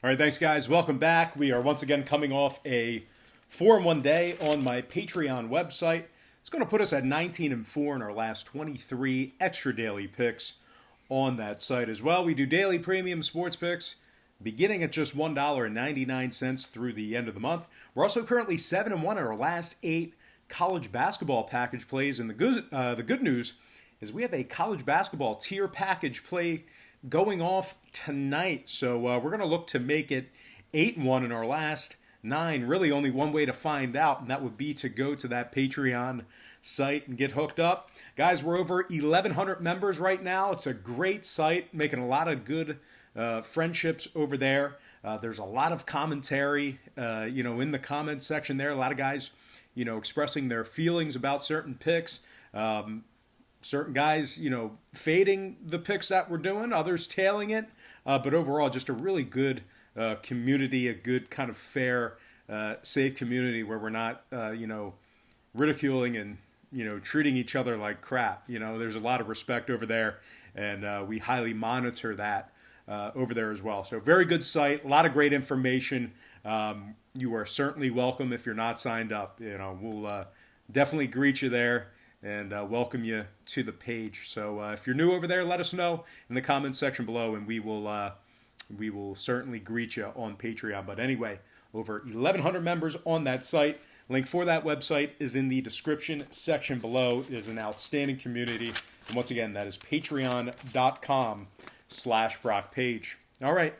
All right, thanks, guys. Welcome back. We are once again coming off a 4-1 day on my Patreon website. It's going to put us at 19-4 in our last 23 extra daily picks on that site as well. We do daily premium sports picks beginning at just $1.99 through the end of the month. We're also currently 7-1 in our last 8 college basketball package plays. And the good news is we have a college basketball tier package play going off tonight. So we're going to look to make it 8-1 in our last 9. Really only one way to find out, and that would be to go to that Patreon site and get hooked up. Guys, we're over 1,100 members right now. It's a great site, making a lot of good friendships over there. There's a lot of commentary, in the comments section there. A lot of guys, expressing their feelings about certain picks. Certain guys, fading the picks that we're doing, others tailing it. But overall, just a really good community, a good kind of fair, safe community where we're not, ridiculing and, treating each other like crap. There's a lot of respect over there, and we highly monitor that over there as well. So very good site, a lot of great information. You are certainly welcome if you're not signed up. We'll definitely greet you there and welcome you to the page. So if you're new over there, let us know in the comments section below, and we will certainly greet you on Patreon. But anyway, over 1,100 members on that site. Link for that website is in the description section below. It is an outstanding community. And once again, that is patreon.com/BrockPage. All right,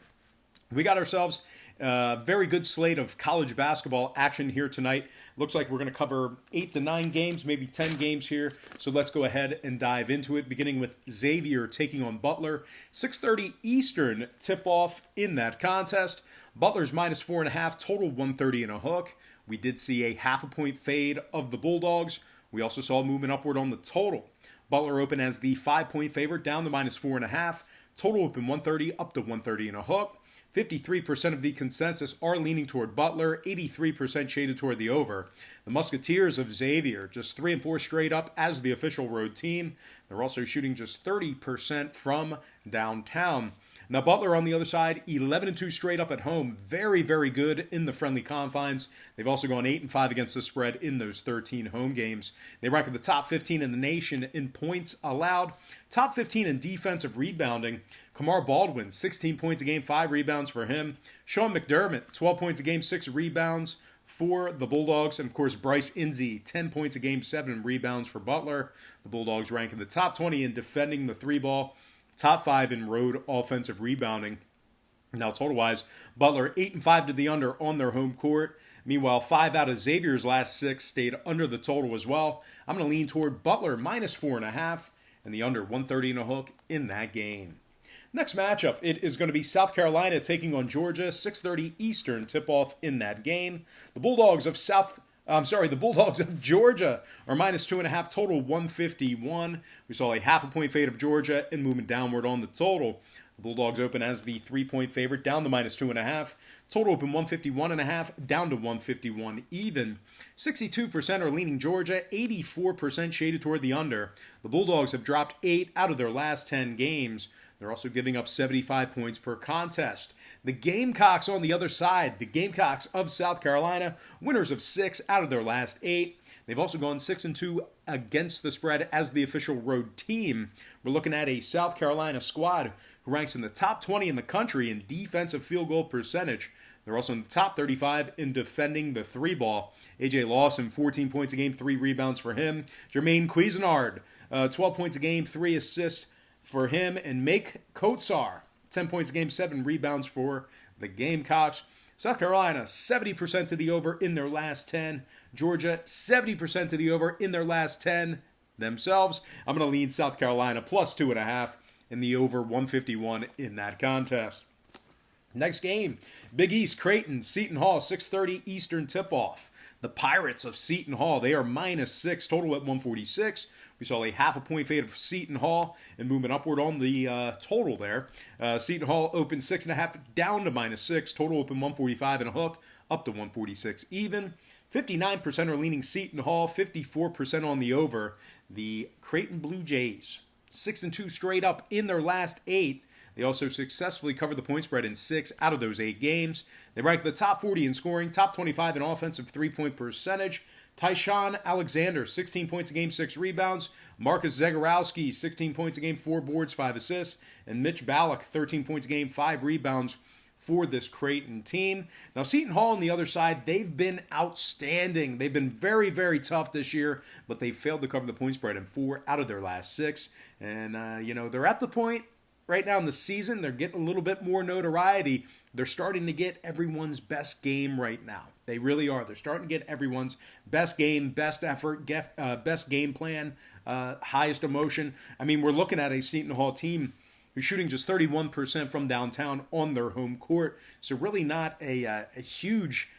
we got ourselves a very good slate of college basketball action here tonight. Looks like we're going to cover 8 to 9 games, maybe 10 games here. So let's go ahead and dive into it, beginning with Xavier taking on Butler. 6:30 Eastern tip-off in that contest. Butler's minus 4.5, total 130 and a hook. We did see a half a point fade of the Bulldogs. We also saw movement upward on the total. Butler open as the 5-point favorite, down to minus 4.5. Total open 130, up to 130 and a hook. 53% of the consensus are leaning toward Butler, 83% shaded toward the over. The Musketeers of Xavier, just 3-4 straight up as the official road team. They're also shooting just 30% from downtown. Now Butler on the other side, 11-2 straight up at home. Very, very good in the friendly confines. They've also gone 8-5 against the spread in those 13 home games. They rank at the top 15 in the nation in points allowed. Top 15 in defensive rebounding. Kamar Baldwin, 16 points a game, 5 rebounds for him. Sean McDermott, 12 points a game, 6 rebounds for the Bulldogs. And, of course, Bryce Inzie, 10 points a game, 7 rebounds for Butler. The Bulldogs rank in the top 20 in defending the 3-ball. Top 5 in road offensive rebounding. Now, total-wise, Butler 8-5 to the under on their home court. Meanwhile, 5 out of Xavier's last 6 stayed under the total as well. I'm going to lean toward Butler minus 4.5 and the under 130 and a hook in that game. Next matchup, it is going to be South Carolina taking on Georgia, 6:30 Eastern tip-off in that game. The Bulldogs of Georgia are minus 2.5, total 151. We saw a half a point fade of Georgia and movement downward on the total. The Bulldogs open as the 3-point favorite, down to minus 2.5. Total open 151.5, down to 151 even. 62% are leaning Georgia, 84% shaded toward the under. The Bulldogs have dropped 8 out of their last 10 games. They're also giving up 75 points per contest. The Gamecocks on the other side, the Gamecocks of South Carolina, winners of 6 out of their last 8. They've also gone 6-2 against the spread as the official road team. We're looking at a South Carolina squad who ranks in the top 20 in the country in defensive field goal percentage. They're also in the top 35 in defending the 3-ball. A.J. Lawson, 14 points a game, 3 rebounds for him. Jermaine Cuisinart, 12 points a game, 3 assists for him. And Make Kotsar, 10 points a game, 7 rebounds for the Gamecocks. South Carolina, 70% to the over in their last 10. Georgia, 70% to the over in their last 10 themselves. I'm going to lean South Carolina plus 2.5 in the over 151 in that contest. Next game, Big East, Creighton, Seton Hall, 6:30 Eastern tip-off. The Pirates of Seton Hall, they are minus 6, total at 146. We saw a half a point fade of Seton Hall and movement upward on the total there. Seton Hall opened 6.5 down to minus 6. Total open 145 and a hook, up to 146 even. 59% are leaning Seton Hall, 54% on the over. The Creighton Blue Jays, 6-2 straight up in their last 8. They also successfully covered the point spread in 6 out of those 8 games. They ranked the top 40 in scoring, top 25 in offensive three-point percentage. Tyshawn Alexander, 16 points a game, 6 rebounds. Marcus Zagorowski, 16 points a game, 4 boards, 5 assists. And Mitch Ballack, 13 points a game, 5 rebounds for this Creighton team. Now, Seton Hall on the other side, they've been outstanding. They've been very, very tough this year, but they failed to cover the point spread in 4 out of their last 6. And, they're at the point right now in the season, they're getting a little bit more notoriety. They're starting to get everyone's best game right now. They really are. They're starting to get everyone's best game, best effort, best game plan, highest emotion. I mean, we're looking at a Seton Hall team who's shooting just 31% from downtown on their home court. So really not a huge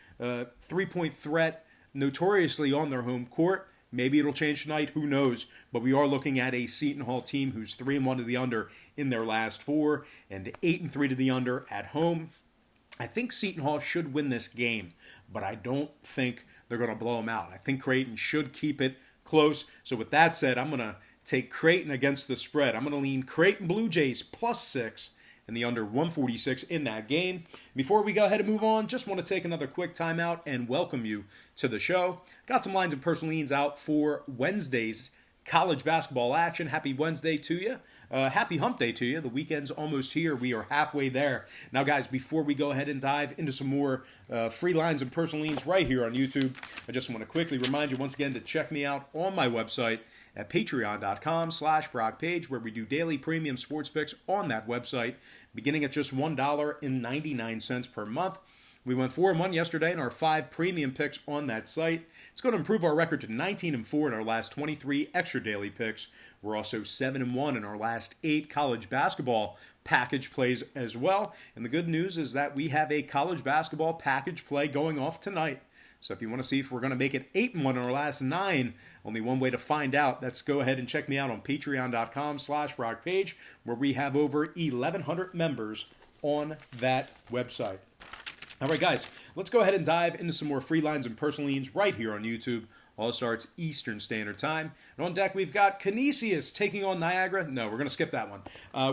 three-point threat notoriously on their home court. Maybe it'll change tonight. Who knows? But we are looking at a Seton Hall team who's 3-1 to the under in their last 4 and 8-3 to the under at home. I think Seton Hall should win this game, but I don't think they're going to blow them out. I think Creighton should keep it close. So with that said, I'm going to take Creighton against the spread. I'm going to lean Creighton Blue Jays +6 and the under 146 in that game. Before we go ahead and move on, just want to take another quick timeout and welcome you to the show. Got some lines and personal leans out for Wednesday's college basketball action. Happy Wednesday to you. Happy hump day to you. The weekend's almost here. We are halfway there. Now, guys, before we go ahead and dive into some more free lines and personal leans right here on YouTube, I just want to quickly remind you once again to check me out on my website at patreon.com/BrockPage, where we do daily premium sports picks on that website, beginning at just $1.99 per month. We went 4-1 yesterday in our 5 premium picks on that site. It's going to improve our record to 19-4 in our last 23 extra daily picks. We're also 7-1 in our last 8 college basketball package plays as well. And the good news is that we have a college basketball package play going off tonight. So if you want to see if we're going to make it 8-1 in our last 9, only one way to find out. Let's go ahead and check me out on patreon.com/BrockPage, where we have over 1,100 members on that website. All right, guys, let's go ahead and dive into some more free lines and personal leans right here on YouTube. All starts Eastern Standard Time. And on deck, we've got Canisius taking on Niagara. No, we're going to skip that one.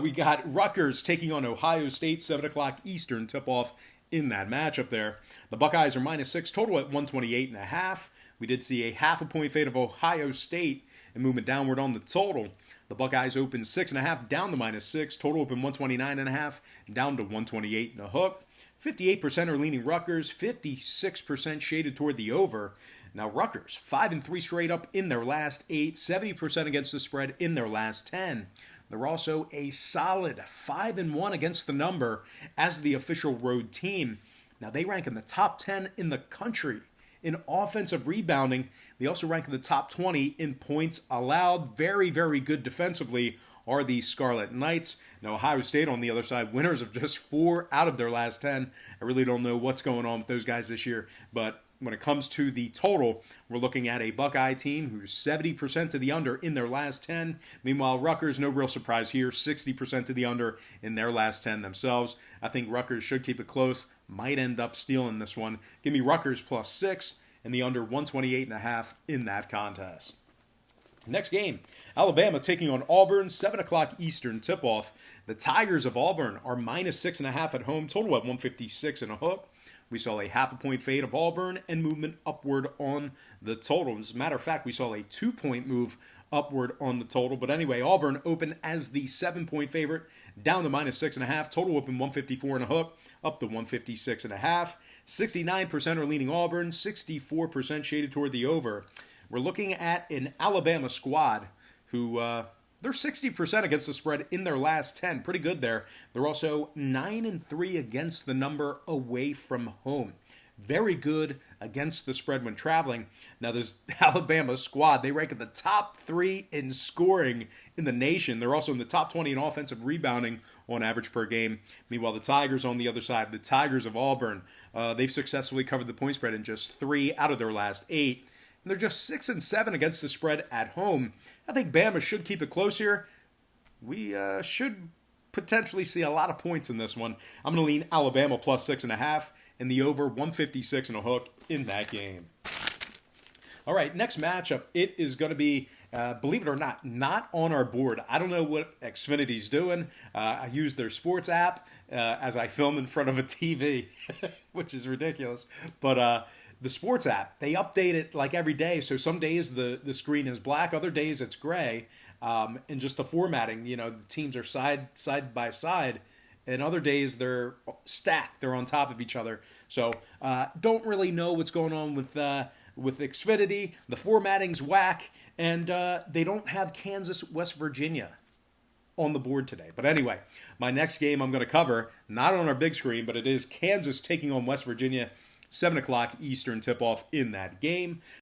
We got Rutgers taking on Ohio State, 7 o'clock Eastern tip-off in that matchup there. The Buckeyes are -6, total at 128.5. We did see a half a point fade of Ohio State and movement downward on the total. The Buckeyes opened 6.5 down to -6, total open 129.5 down to 128 and a hook. 58% are leaning Rutgers, 56% shaded toward the over. Now Rutgers, 5-3 straight up in their last 8, 70% against the spread in their last 10. They're also a solid 5-1 against the number as the official road team. Now they rank in the top 10 in the country in offensive rebounding. They also rank in the top 20 in points allowed. Very, very good defensively are the Scarlet Knights. Now, Ohio State on the other side, winners of just 4 out of their last 10. I really don't know what's going on with those guys this year, but when it comes to the total, we're looking at a Buckeye team who's 70% to the under in their last 10. Meanwhile, Rutgers, no real surprise here, 60% to the under in their last 10 themselves. I think Rutgers should keep it close, might end up stealing this one. Give me Rutgers +6 and the under 128.5 in that contest. Next game, Alabama taking on Auburn, 7 o'clock Eastern tip-off. The Tigers of Auburn are -6.5 at home, total at 156 and a hook. We saw a half a point fade of Auburn and movement upward on the total. As a matter of fact, we saw a 2-point move upward on the total. But anyway, Auburn opened as the 7-point favorite, down to -6.5. Total open 154 and a hook, up to 156 and a half. 69% are leaning Auburn, 64% shaded toward the over. We're looking at an Alabama squad who they're 60% against the spread in their last 10. Pretty good there. They're also 9-3 against the number away from home. Very good against the spread when traveling. Now, this Alabama squad, they rank in the top 3 in scoring in the nation. They're also in the top 20 in offensive rebounding on average per game. Meanwhile, the Tigers on the other side, the Tigers of Auburn, they've successfully covered the point spread in just 3 out of their last 8. And they're just 6-7 against the spread at home. I think Bama should keep it close here. We should potentially see a lot of points in this one. I'm going to lean Alabama +6.5 and the over 156 and a hook in that game. All right, next matchup. It is going to be, believe it or not on our board. I don't know what Xfinity's doing. I use their sports app as I film in front of a TV, which is ridiculous. But the sports app, they update it like every day. So some days the screen is black, other days it's gray. And just the formatting, the teams are side by side. And other days they're stacked, they're on top of each other. So don't really know what's going on with Xfinity. The formatting's whack, and they don't have Kansas, West Virginia on the board today. But anyway, my next game I'm going to cover, not on our big screen, but it is Kansas taking on West Virginia, 7 o'clock Eastern tip-off in that game.